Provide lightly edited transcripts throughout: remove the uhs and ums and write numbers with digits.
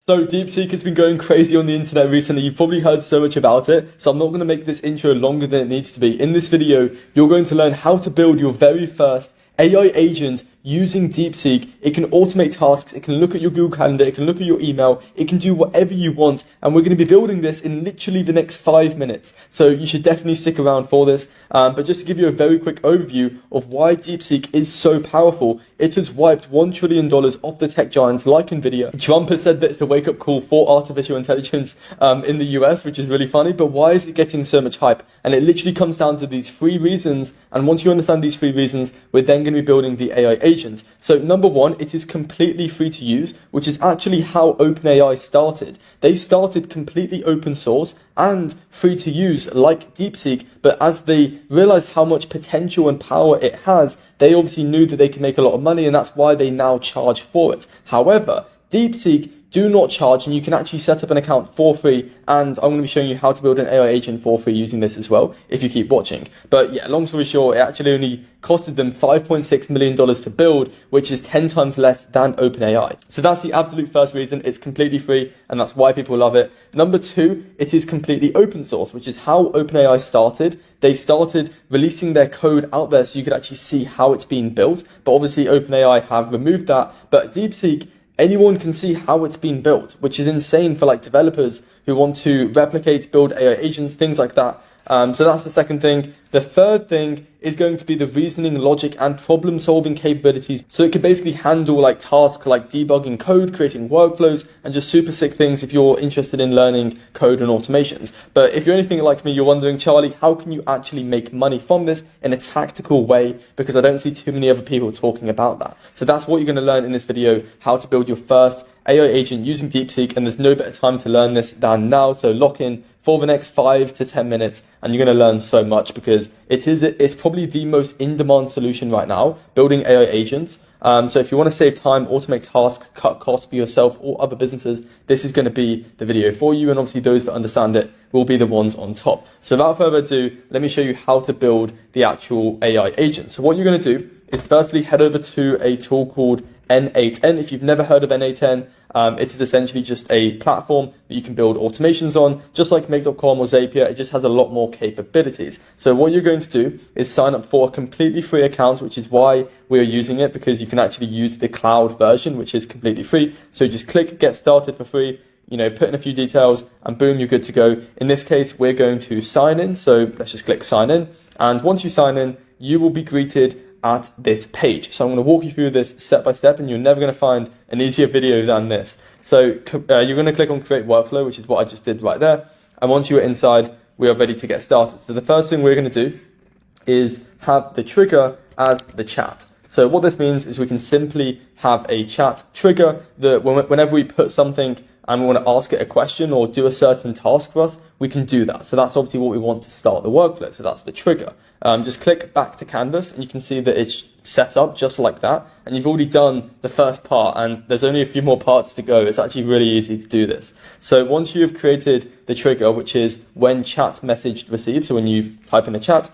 So DeepSeek has been going crazy on the internet recently. You've probably heard so much about it. So I'm not going to make this intro longer than it needs to be. In this video, you're going to learn how to build your very first AI agent using DeepSeek. It can automate tasks, it can look at your Google Calendar, it can look at your email, it can do whatever you want. And we're going to be building this in literally the next 5 minutes. So you should definitely stick around for this. But just to give you a very quick overview of why DeepSeek is so powerful, it has wiped $1 trillion off the tech giants like Nvidia. Trump has said that it's a wake-up call for artificial intelligence in the US, which is really funny. But why is it getting so much hype? And it literally comes down to these 3 reasons. And once you understand these 3 reasons, we're then going to be building the AI agent. So number 1, it is completely free to use, which is actually how OpenAI started. They started completely open source and free to use like DeepSeek, but as they realized how much potential and power it has, they obviously knew that they could make a lot of money, and that's why they now charge for it. However, DeepSeek do not charge, and you can actually set up an account for free, and I'm going to be showing you how to build an AI agent for free using this as well if you keep watching. But yeah, long story short, it actually only costed them $5.6 million to build, which is 10 times less than OpenAI. So that's the absolute first reason. It's completely free, and that's why people love it. Number 2, it is completely open source, which is how OpenAI started. They started releasing their code out there so you could actually see how it's being built, but obviously OpenAI have removed that. But DeepSeek, anyone can see how it's been built, which is insane for like developers who want to replicate, build AI agents, things like that. So that's the second thing. The third thing is going to be the reasoning, logic, and problem-solving capabilities. So it can basically handle like tasks like debugging code, creating workflows, and just super sick things if you're interested in learning code and automations. But if you're anything like me, you're wondering, Charlie, how can you actually make money from this in a tactical way? Because I don't see too many other people talking about that. So that's what you're going to learn in this video, how to build your first AI agent using DeepSeek, and there's no better time to learn this than now. So lock in for the next 5 to 10 minutes, and you're going to learn so much because it's probably the most in-demand solution right now, building AI agents. So if you want to save time, automate tasks, cut costs for yourself or other businesses, this is going to be the video for you. And obviously those that understand it will be the ones on top. So without further ado, let me show you how to build the actual AI agent. So what you're going to do is firstly head over to a tool called N8N. If you've never heard of N8N, it is essentially just a platform that you can build automations on, just like Make.com or Zapier. It just has a lot more capabilities. So what you're going to do is sign up for a completely free account, which is why we're using it, because you can actually use the cloud version, which is completely free. So just click get started for free, put in a few details, and boom, you're good to go. In this case, we're going to sign in. So let's just click sign in. And once you sign in, you will be greeted at this page. So I'm going to walk you through this step by step, and you're never going to find an easier video than this. So you're going to click on create workflow, which is what I just did right there. And once you are inside, we are ready to get started. So the first thing we're going to do is have the trigger as the chat. So what this means is we can simply have a chat trigger that whenever we put something and we want to ask it a question or do a certain task for us, we can do that. So that's obviously what we want to start the workflow. So that's the trigger. Just click back to canvas and you can see that it's set up just like that. And you've already done the first part and there's only a few more parts to go. It's actually really easy to do this. So once you've created the trigger, which is when chat message received, so when you type in a chat,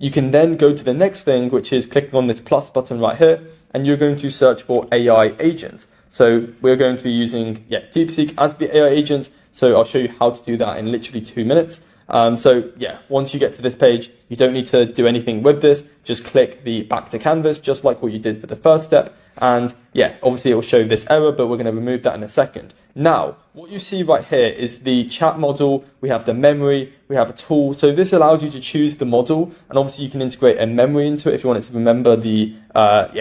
you can then go to the next thing, which is clicking on this plus button right here, and you're going to search for AI agent. So we're going to be using DeepSeek as the AI agent. So I'll show you how to do that in literally 2 minutes. Once you get to this page, you don't need to do anything with this. Just click the back to canvas, just like what you did for the first step. And obviously it will show this error, but we're going to remove that in a second. Now, what you see right here is the chat model. We have the memory, we have a tool. So this allows you to choose the model, and obviously you can integrate a memory into it if you want it to remember the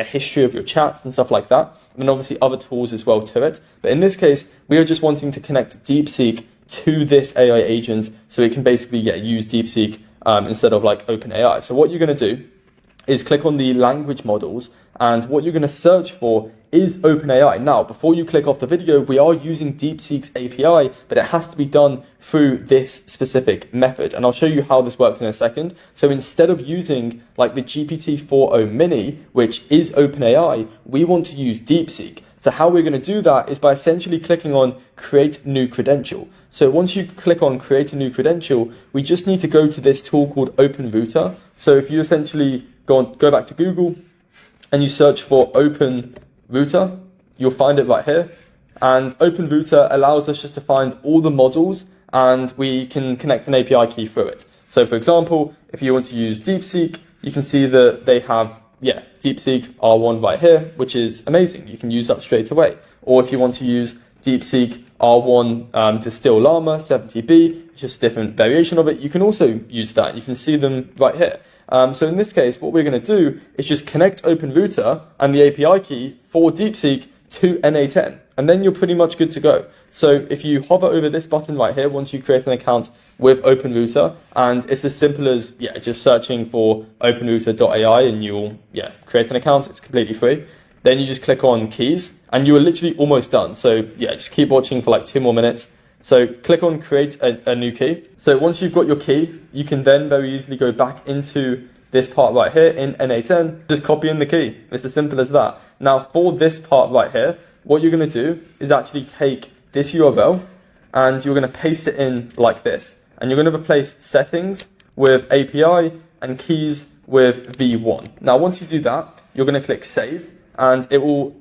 history of your chats and stuff like that. And then obviously other tools as well to it. But in this case, we are just wanting to connect DeepSeek to this AI agent so it can basically use DeepSeek instead of like OpenAI. So what you're going to do is click on the language models, and what you're going to search for is OpenAI. Now, before you click off the video, we are using DeepSeek's API, but it has to be done through this specific method. And I'll show you how this works in a second. So instead of using like the GPT-4o mini, which is OpenAI, we want to use DeepSeek. So how we're going to do that is by essentially clicking on create new credential. So once you click on create a new credential, we just need to go to this tool called OpenRouter. So if you essentially go back to Google and you search for OpenRouter, you'll find it right here. And OpenRouter allows us just to find all the models, and we can connect an API key through it. So for example, if you want to use DeepSeek, you can see that they have, DeepSeek R1 right here, which is amazing. You can use that straight away. Or if you want to use DeepSeek R1 Distill Llama 70B, it's just a different variation of it, you can also use that. You can see them right here. So in this case, what we're going to do is just connect OpenRouter and the API key for DeepSeek to NA10, and then you're pretty much good to go. So if you hover over this button right here, once you create an account with OpenRouter, and it's as simple as just searching for openrouter.ai and you'll create an account. It's completely free. Then you just click on keys and you are literally almost done. So just keep watching for like 2 more minutes. So click on create a new key. So once you've got your key, you can then very easily go back into this part right here in NA10, just copy in the key. It's as simple as that. Now for this part right here, what you're going to do is actually take this URL and you're going to paste it in like this. And you're going to replace settings with API and keys with v1. Now once you do that, you're going to click save and it will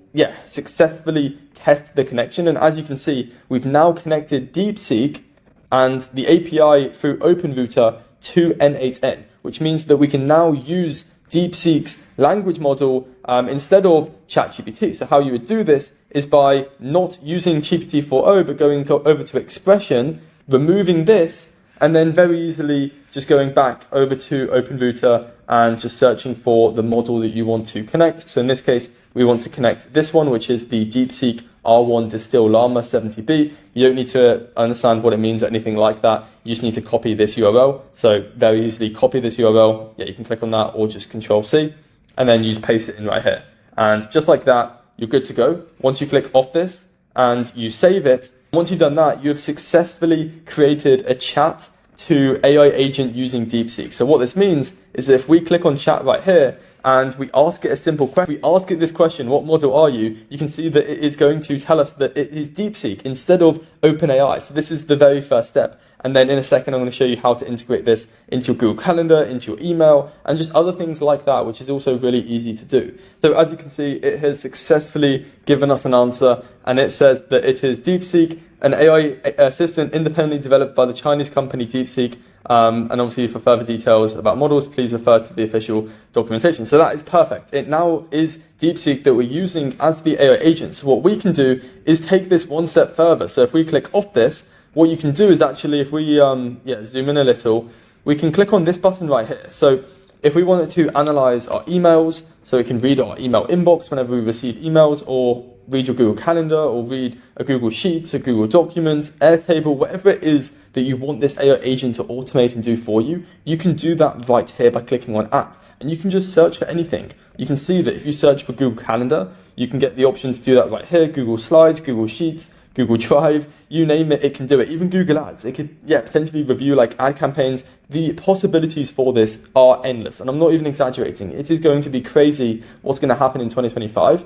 successfully test the connection. And as you can see, we've now connected DeepSeek and the API through OpenRouter to N8N, which means that we can now use DeepSeek's language model instead of ChatGPT. So how you would do this is by not using GPT-4o, but going over to expression, removing this, and then very easily just going back over to OpenRouter and just searching for the model that you want to connect. So in this case, we want to connect this one, which is the DeepSeek R1 Distill Llama 70B. You don't need to understand what it means or anything like that. You just need to copy this URL. So very easily copy this URL. You can click on that or just Control C, and then you just paste it in right here. And just like that, you're good to go. Once you click off this and you save it, once you've done that, you have successfully created a chat to AI agent using DeepSeek. So what this means is that if we click on chat right here and we ask it a simple question, we ask it this question, what model are you? You can see that it is going to tell us that it is DeepSeek instead of OpenAI. So this is the very first step. And then in a second, I'm going to show you how to integrate this into your Google Calendar, into your email, and just other things like that, which is also really easy to do. So as you can see, it has successfully given us an answer, and it says that it is DeepSeek, an AI assistant independently developed by the Chinese company DeepSeek. And obviously for further details about models, please refer to the official documentation. So that is perfect. It now is DeepSeek that we're using as the AI agent. So what we can do is take this one step further. So if we click off this, what you can do is actually, if we zoom in a little, we can click on this button right here. So if we wanted to analyze our emails, so we can read our email inbox whenever we receive emails, or read your Google Calendar, or read a Google Sheets, a Google Document, Airtable, whatever it is that you want this AI agent to automate and do for you, you can do that right here by clicking on Add. And you can just search for anything. You can see that if you search for Google Calendar, you can get the option to do that right here. Google Slides, Google Sheets, Google Drive, you name it, it can do it. Even Google Ads, it could potentially review like ad campaigns. The possibilities for this are endless, and I'm not even exaggerating. It is going to be crazy what's going to happen in 2025.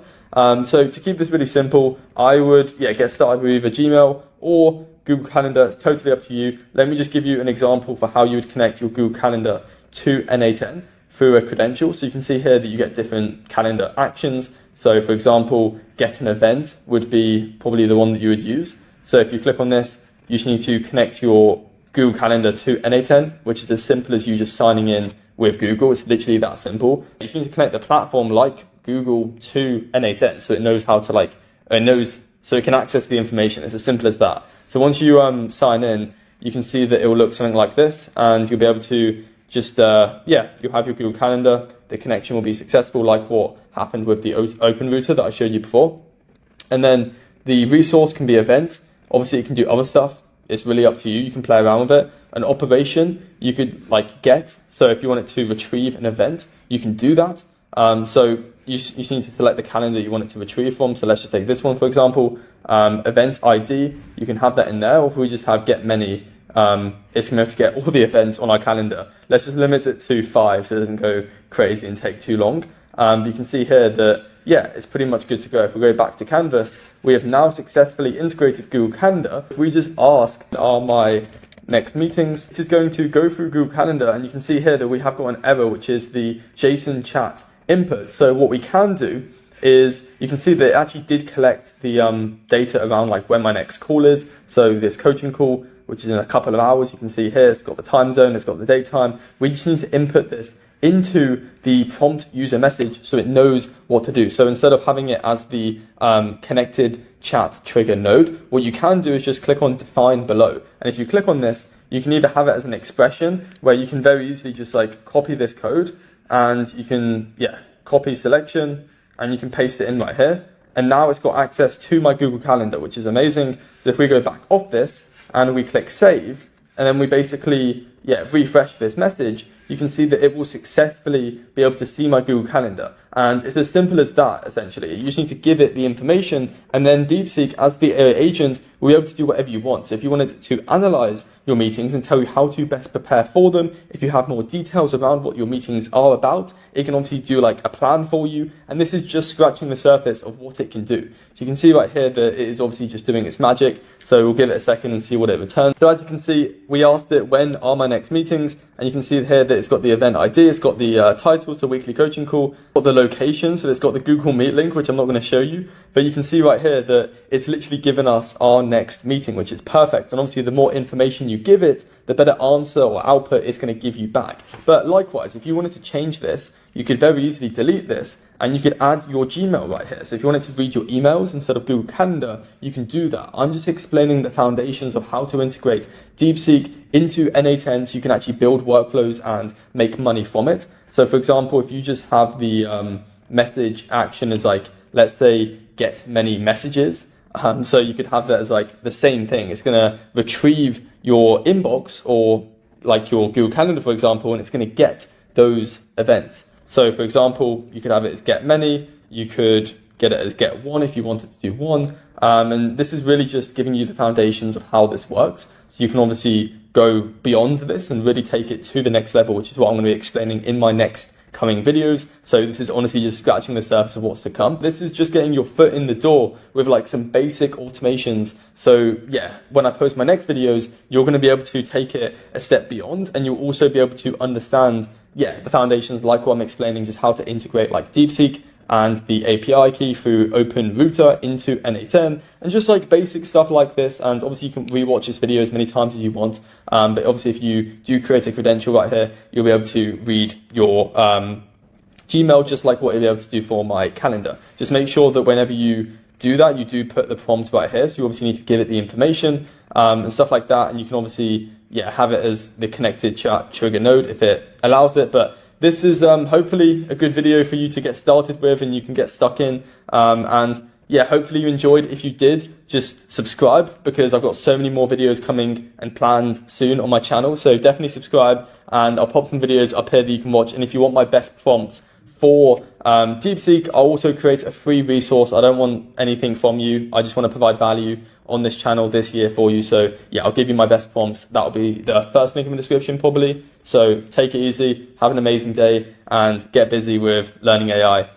So to keep this really simple, I would get started with either Gmail or Google Calendar. It's totally up to you. Let me just give you an example for how you would connect your Google Calendar to N8N through a credential. So you can see here that you get different calendar actions. So for example, get an event would be probably the one that you would use. So if you click on this, you just need to connect your Google Calendar to N8N, which is as simple as you just signing in with Google. It's literally that simple. You just need to connect the platform like Google to N8N, so it knows how to so it can access the information. It's as simple as that. So once you sign in, you can see that it will look something like this, and you'll be able to just, you'll have your Google Calendar. The connection will be successful, like what happened with the OpenRouter that I showed you before. And then the resource can be event. Obviously, it can do other stuff. It's really up to you. You can play around with it. An operation, you could get. So if you wanted to retrieve an event, you can do that. So you just need to select the calendar you want it to retrieve from. So let's just take this one, for example. Event ID, you can have that in there. Or if we just have get many, it's going to be able to get all the events on our calendar. Let's just limit it to 5 so it doesn't go crazy and take too long. You can see here that, it's pretty much good to go. If we go back to Canvas, we have now successfully integrated Google Calendar. If we just ask, are my next meetings, it is going to go through Google Calendar, and you can see here that we have got an error, which is the JSON chat input. So what we can do is you can see that it actually did collect the data around like when my next call is. So this coaching call, which is in a couple of hours, you can see here, it's got the time zone, it's got the date time. We just need to input this into the prompt user message so it knows what to do. So instead of having it as the connected chat trigger node, what you can do is just click on define below. And if you click on this, you can either have it as an expression where you can very easily just like copy this code and you can, copy selection and you can paste it in right here. And now it's got access to my Google Calendar, which is amazing. So if we go back off this and we click save, and then we basically, refresh this message, you can see that it will successfully be able to see my Google Calendar. And it's as simple as that, essentially. You just need to give it the information, and then DeepSeek, as the AI agent, will be able to do whatever you want. So if you wanted to analyze your meetings and tell you how to best prepare for them, if you have more details around what your meetings are about, it can obviously do like a plan for you. And this is just scratching the surface of what it can do. So you can see right here that it is obviously just doing its magic. So we'll give it a second and see what it returns. So as you can see, we asked it, when are my next meetings? And you can see here that it's got the event ID, it's got the title, so weekly coaching call, got the location, so it's got the Google Meet link, which I'm not going to show you, but you can see right here that it's literally given us our next meeting, which is perfect. And obviously the more information you give it, the better answer or output it's going to give you back. But likewise, if you wanted to change this, you could very easily delete this and you could add your Gmail right here. So if you wanted to read your emails instead of Google Calendar, you can do that. I'm just explaining the foundations of how to integrate DeepSeek into N8N so you can actually build workflows and make money from it. So for example, if you just have the message action as like, let's say, get many messages. So you could have that as like the same thing. It's going to retrieve your inbox or like your Google Calendar, for example, and it's going to get those events. So for example, you could have it as get many. You could get it as get one if you wanted to do one. And this is really just giving you the foundations of how this works. So you can obviously go beyond this and really take it to the next level, which is what I'm going to be explaining in my next coming videos. So this is honestly just scratching the surface of what's to come. This is just getting your foot in the door with like some basic automations. So yeah, when I post my next videos, you're going to be able to take it a step beyond, and you'll also be able to understand, the foundations like what I'm explaining, just how to integrate like DeepSeek and the API key through Open Router into N8N, and just like basic stuff like this. And obviously you can rewatch this video as many times as you want. But obviously if you do create a credential right here, you'll be able to read your Gmail just like what you'll be able to do for my calendar. Just make sure that whenever you do that, you do put the prompt right here. So you obviously need to give it the information and stuff like that. And you can obviously, have it as the connected chat trigger node if it allows it. But this is hopefully a good video for you to get started with and you can get stuck in. And hopefully you enjoyed. If you did, just subscribe, because I've got so many more videos coming and planned soon on my channel. So definitely subscribe, and I'll pop some videos up here that you can watch. And if you want my best prompts for DeepSeek, I'll also create a free resource. I don't want anything from you. I just want to provide value on this channel this year for you. So I'll give you my best prompts. That'll be the first link in the description probably. So take it easy, have an amazing day, and get busy with learning AI.